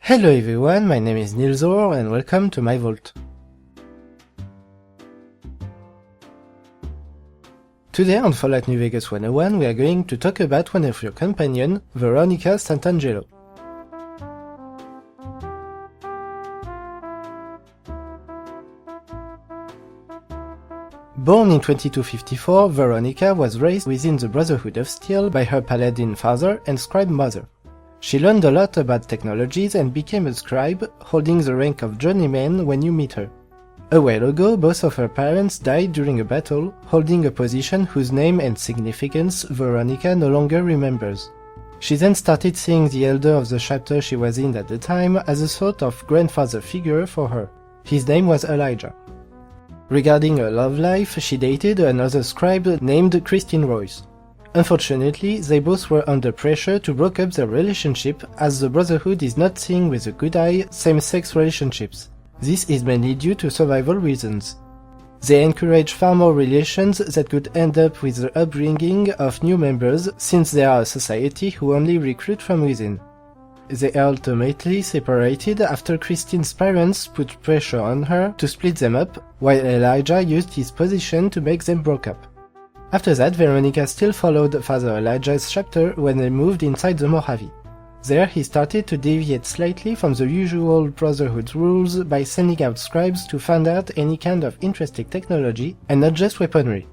Hello everyone, my name is Nilsor and welcome to my vault. Today on Fallout New Vegas 101 we are going to talk about one of your companions, Veronica Santangelo. Born in 2254, Veronica was raised within the Brotherhood of Steel by her paladin father and scribe mother. She learned a lot about technologies and became a scribe, holding the rank of journeyman when you meet her. A while ago, both of her parents died during a battle, holding a position whose name and significance Veronica no longer remembers. She then started seeing the elder of the chapter she was in at the time as a sort of grandfather figure for her. His name was Elijah. Regarding her love life, she dated another scribe named Christine Royce. Unfortunately, they both were under pressure to break up their relationship as the Brotherhood is not seeing with a good eye same-sex relationships. This is mainly due to survival reasons. They encourage far more relations that could end up with the upbringing of new members since they are a society who only recruit from within. They ultimately separated after Christine's parents put pressure on her to split them up, while Elijah used his position to make them break up. After that, Veronica still followed Father Elijah's chapter when they moved inside the Mojave. There he started to deviate slightly from the usual Brotherhood rules by sending out scribes to find out any kind of interesting technology and not just weaponry.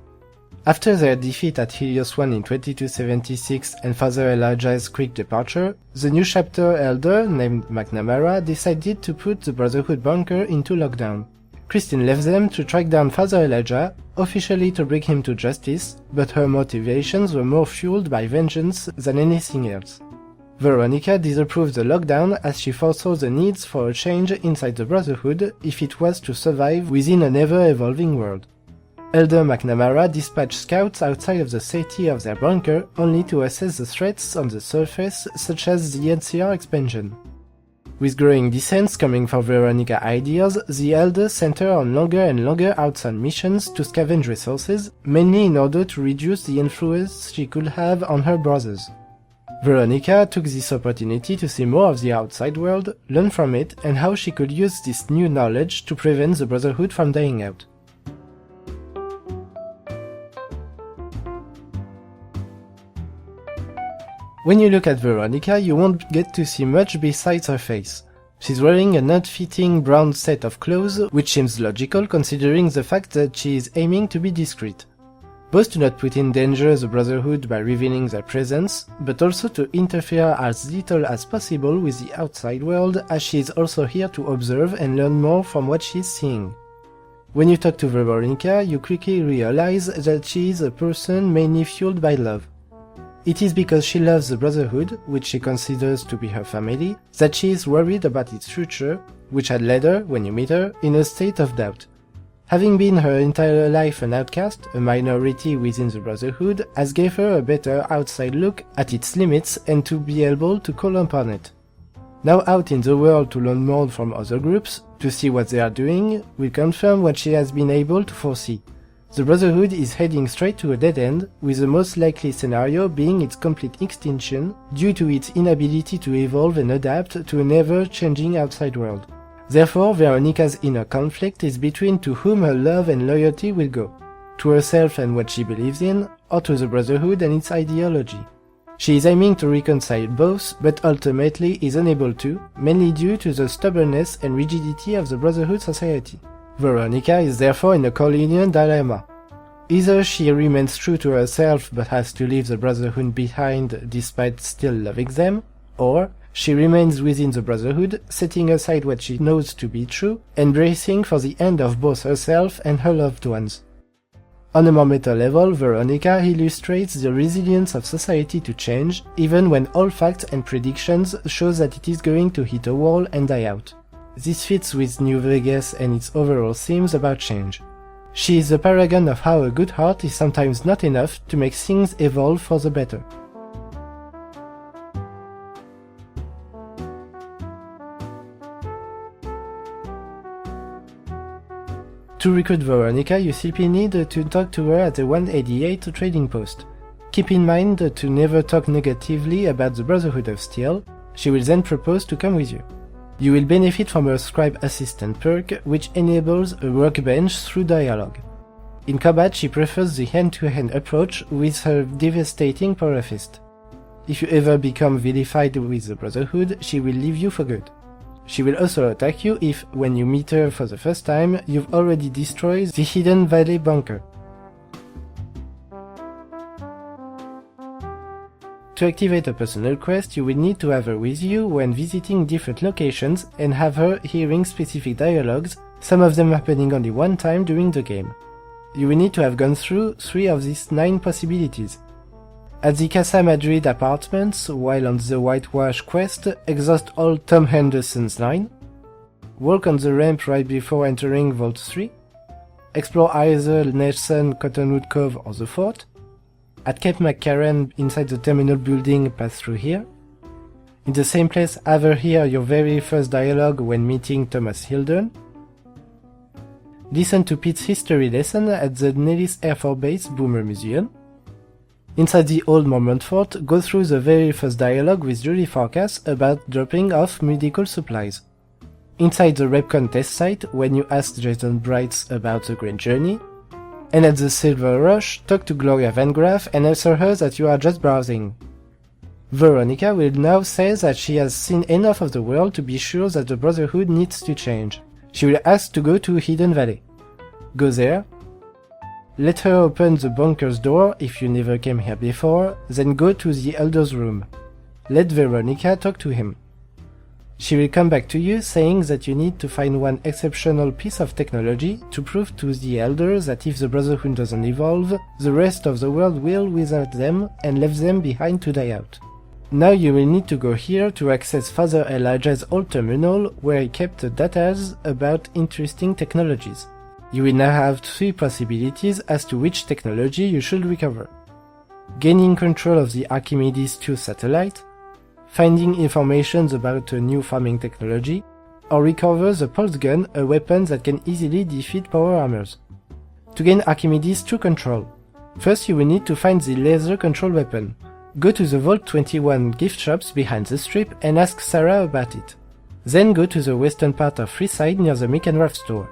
After their defeat at Helios 1 in 2276 and Father Elijah's quick departure, the new chapter elder, named McNamara, decided to put the Brotherhood bunker into lockdown. Christine left them to track down Father Elijah, officially to bring him to justice, but her motivations were more fueled by vengeance than anything else. Veronica disapproved the lockdown as she foresaw the needs for a change inside the Brotherhood if it was to survive within an ever-evolving world. Elder McNamara dispatched scouts outside of the city of their bunker only to assess the threats on the surface, such as the NCR expansion. With growing dissents coming from Veronica's ideas, the Elder sent her on longer and longer outside missions to scavenge resources, mainly in order to reduce the influence she could have on her brothers. Veronica took this opportunity to see more of the outside world, learn from it, and how she could use this new knowledge to prevent the Brotherhood from dying out. When you look at Veronica, you won't get to see much besides her face. She's wearing a not-fitting brown set of clothes, which seems logical considering the fact that she is aiming to be discreet. Both to not put in danger the Brotherhood by revealing their presence, but also to interfere as little as possible with the outside world, as she is also here to observe and learn more from what she is seeing. When you talk to Veronica, you quickly realize that she is a person mainly fueled by love. It is because she loves the Brotherhood, which she considers to be her family, that she is worried about its future, which had led her, when you meet her, in a state of doubt. Having been her entire life an outcast, a minority within the Brotherhood, has gave her a better outside look at its limits and to be able to call upon it. Now out in the world to learn more from other groups, to see what they are doing, will confirm what she has been able to foresee. The Brotherhood is heading straight to a dead end, with the most likely scenario being its complete extinction due to its inability to evolve and adapt to an ever-changing outside world. Therefore, Veronica's inner conflict is between to whom her love and loyalty will go, to herself and what she believes in, or to the Brotherhood and its ideology. She is aiming to reconcile both, but ultimately is unable to, mainly due to the stubbornness and rigidity of the Brotherhood society. Veronica is therefore in a Corleonean dilemma. Either she remains true to herself but has to leave the Brotherhood behind despite still loving them, or she remains within the Brotherhood, setting aside what she knows to be true, and bracing for the end of both herself and her loved ones. On a more meta level, Veronica illustrates the resilience of society to change, even when all facts and predictions show that it is going to hit a wall and die out. This fits with New Vegas and its overall themes about change. She is the paragon of how a good heart is sometimes not enough to make things evolve for the better. To recruit Veronica, you simply need to talk to her at the 188 trading post. Keep in mind to never talk negatively about the Brotherhood of Steel. She will then propose to come with you. You will benefit from a Scribe Assistant perk, which enables a workbench through dialogue. In combat, she prefers the hand-to-hand approach with her devastating power fist. If you ever become vilified with the Brotherhood, she will leave you for good. She will also attack you if, when you meet her for the first time, you've already destroyed the Hidden Valley bunker. To activate a personal quest, you will need to have her with you when visiting different locations and have her hearing specific dialogues, some of them happening only one time during the game. You will need to have gone through 3 of these 9 possibilities. At the Casa Madrid apartments, while on the Whitewash quest, exhaust all Tom Henderson's line, walk on the ramp right before entering Vault 3, explore either Nelson, Cottonwood Cove or the fort, at Cape McCarran inside the terminal building, pass through here. In the same place, have her hear your very first dialogue when meeting Thomas Hildern. Listen to Pete's history lesson at the Nellis Air Force Base Boomer Museum. Inside the old Mormont Fort, go through the very first dialogue with Julie Farkas about dropping off medical supplies. Inside the Repcon test site, when you ask Jason Brights about the Grand Journey. And at the Silver Rush, talk to Gloria Van Graff and answer her that you are just browsing. Veronica will now say that she has seen enough of the world to be sure that the Brotherhood needs to change. She will ask to go to Hidden Valley. Go there. Let her open the bunker's door if you never came here before, then go to the Elder's room. Let Veronica talk to him. She will come back to you saying that you need to find one exceptional piece of technology to prove to the Elder that if the Brotherhood doesn't evolve, the rest of the world will without them and leave them behind to die out. Now you will need to go here to access Father Elijah's old terminal where he kept the data about interesting technologies. You will now have 3 possibilities as to which technology you should recover. Gaining control of the Archimedes 2 satellite, finding information about a new farming technology, or recover the pulse gun, a weapon that can easily defeat power armors. To gain Archimedes 2 control, first you will need to find the laser control weapon. Go to the Vault 21 gift shops behind the strip and ask Sarah about it. Then go to the western part of Freeside near the Mekanrath store.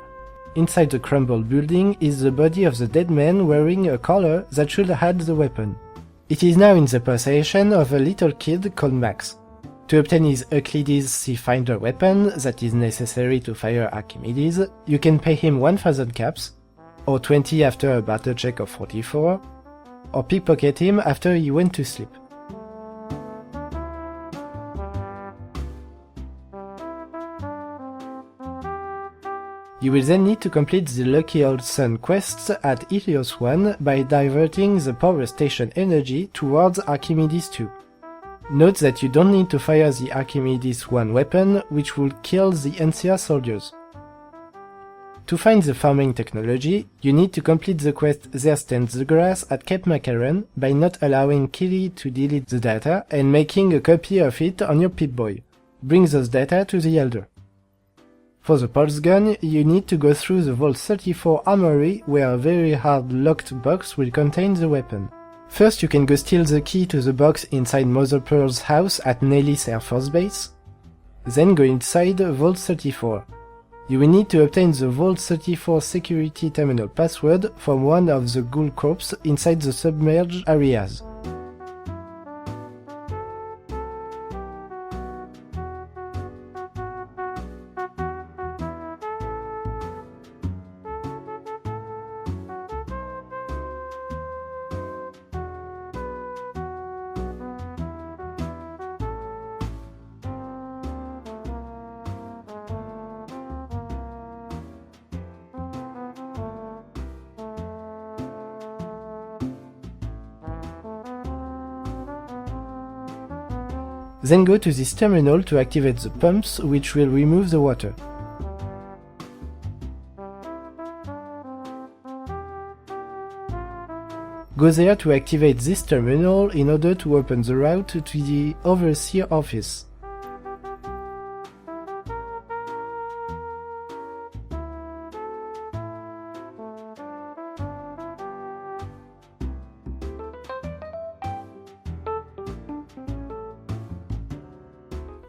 Inside the crumbled building is the body of the dead man wearing a collar that should hide the weapon. It is now in the possession of a little kid called Max. To obtain his Euclides C-Finder weapon that is necessary to fire Archimedes, you can pay him 1000 caps, or 20 after a battle check of 44, or pickpocket him after he went to sleep. You will then need to complete the Lucky Old Sun quests at Helios 1 by diverting the power station energy towards Archimedes 2. Note that you don't need to fire the Archimedes 1 weapon, which will kill the NCR soldiers. To find the farming technology, you need to complete the quest There Stands the Grass at Cape Macaron by not allowing Kelly to delete the data and making a copy of it on your Pip-Boy. Bring those data to the Elder. For the pulse gun, you need to go through the Vault 34 armory where a very hard locked box will contain the weapon. First you can go steal the key to the box inside Mother Pearl's house at Nellis Air Force Base. Then go inside Vault 34. You will need to obtain the Vault 34 security terminal password from one of the ghoul corps inside the submerged areas. Then go to this terminal to activate the pumps, which will remove the water. Go there to activate this terminal in order to open the route to the Overseer office.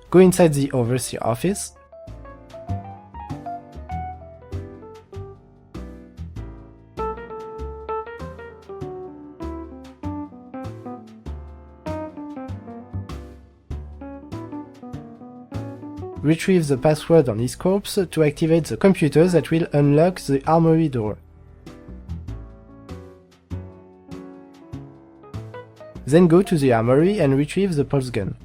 Go inside the Overseer office, Retrieve the password on his corpse to activate the computer that will unlock the armory door. Then go to the armory and retrieve the pulse gun.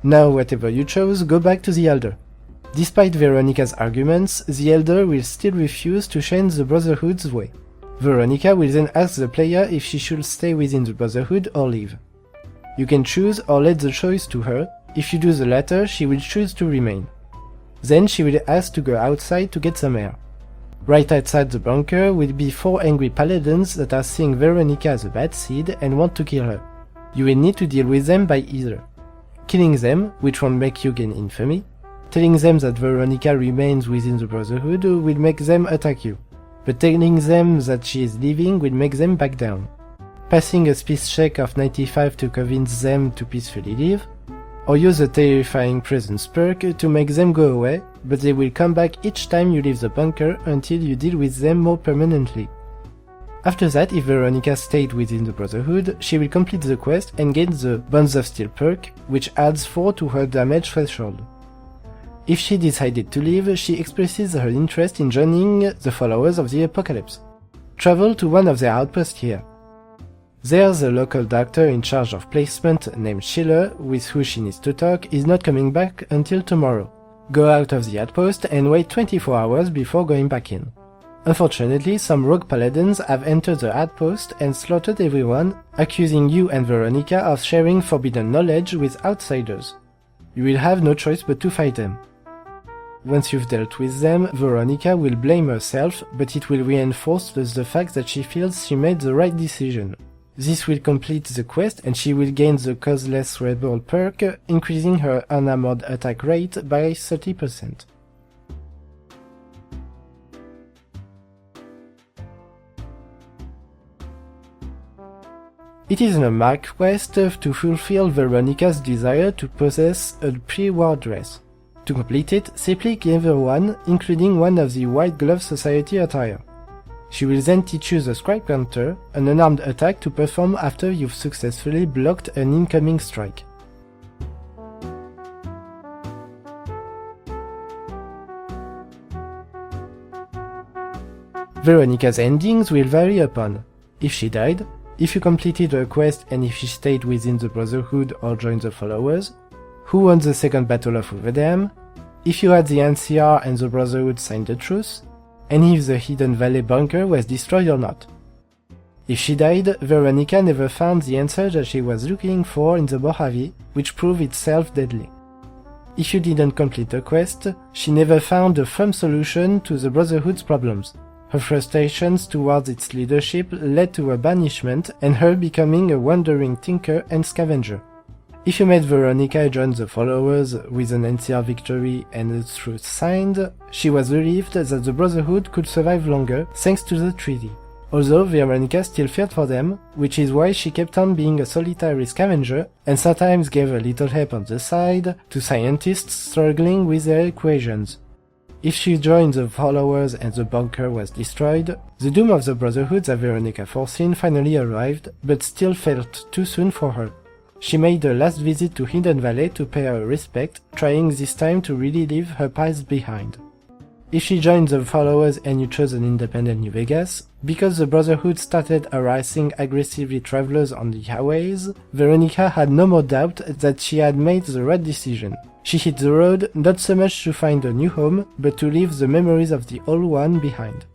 Now, whatever you chose, go back to the Elder. Despite Veronica's arguments, the Elder will still refuse to change the Brotherhood's way. Veronica will then ask the player if she should stay within the Brotherhood or leave. You can choose or let the choice to her. If you do the latter, she will choose to remain. Then she will ask to go outside to get some air. Right outside the bunker will be 4 angry paladins that are seeing Veronica as a bad seed and want to kill her. You will need to deal with them by either killing them, which won't make you gain infamy, telling them that Veronica remains within the Brotherhood will make them attack you, but telling them that she is leaving will make them back down. Passing a peace check of 95 to convince them to peacefully leave, or use a terrifying presence perk to make them go away, but they will come back each time you leave the bunker until you deal with them more permanently. After that, if Veronica stayed within the Brotherhood, she will complete the quest and gain the Bonds of Steel perk, which adds 4 to her damage threshold. If she decided to leave, she expresses her interest in joining the Followers of the Apocalypse. Travel to one of their outposts here. There, the local doctor in charge of placement named Schiller, with who she needs to talk, is not coming back until tomorrow. Go out of the outpost and wait 24 hours before going back in. Unfortunately, some rogue paladins have entered the outpost and slaughtered everyone, accusing you and Veronica of sharing forbidden knowledge with outsiders. You will have no choice but to fight them. Once you've dealt with them, Veronica will blame herself, but it will reinforce the fact that she feels she made the right decision. This will complete the quest and she will gain the Causeless Rebel perk, increasing her unarmored attack rate by 30%. It is a mark quest to fulfill Veronica's desire to possess a pre-war dress. To complete it, simply give her one, including one of the White Glove Society attire. She will then teach you the Strike Counter, an unarmed attack to perform after you've successfully blocked an incoming strike. Veronica's endings will vary upon if she died, if you completed her quest and if she stayed within the Brotherhood or joined the Followers, who won the second Battle of Uvedam, if you had the NCR and the Brotherhood signed a truce, and if the Hidden Valley bunker was destroyed or not. If she died, Veronica never found the answer that she was looking for in the Mojave, which proved itself deadly. If you didn't complete the quest, she never found a firm solution to the Brotherhood's problems. Her frustrations towards its leadership led to her banishment and her becoming a wandering tinker and scavenger. If you made Veronica join the Followers with an NCR victory and a truce signed, she was relieved that the Brotherhood could survive longer thanks to the treaty. Although Veronica still feared for them, which is why she kept on being a solitary scavenger and sometimes gave a little help on the side to scientists struggling with their equations. If she joined the Followers and the bunker was destroyed, the doom of the Brotherhood that Veronica foreseen finally arrived, but still felt too soon for her. She made a last visit to Hidden Valley to pay her respect, trying this time to really leave her past behind. If she joined the Followers and you chose an independent New Vegas, because the Brotherhood started harassing aggressively travelers on the highways, Veronica had no more doubt that she had made the right decision. She hit the road not so much to find a new home, but to leave the memories of the old one behind.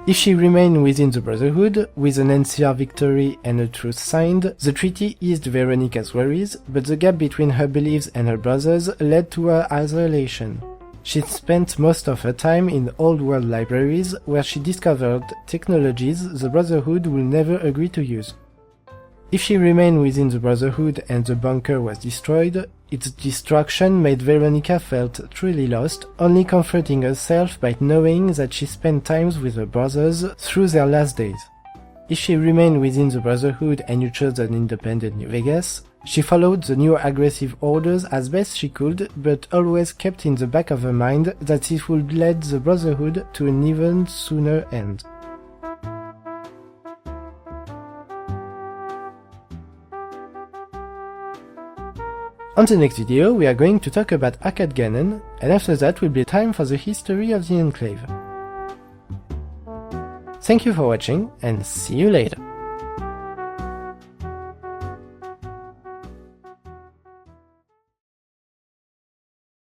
If she remained within the Brotherhood, with an NCR victory and a truce signed, the treaty eased Veronica's worries, but the gap between her beliefs and her brothers led to her isolation. She spent most of her time in old world libraries where she discovered technologies the Brotherhood will never agree to use. If she remained within the Brotherhood and the bunker was destroyed, its destruction made Veronica felt truly lost, only comforting herself by knowing that she spent times with her brothers through their last days. If she remained within the Brotherhood and you chose an independent New Vegas, she followed the new aggressive orders as best she could, but always kept in the back of her mind that it would lead the Brotherhood to an even sooner end. On the next video, we are going to talk about Akkad Ganon, and after that will be time for the history of the Enclave. Thank you for watching, and see you later!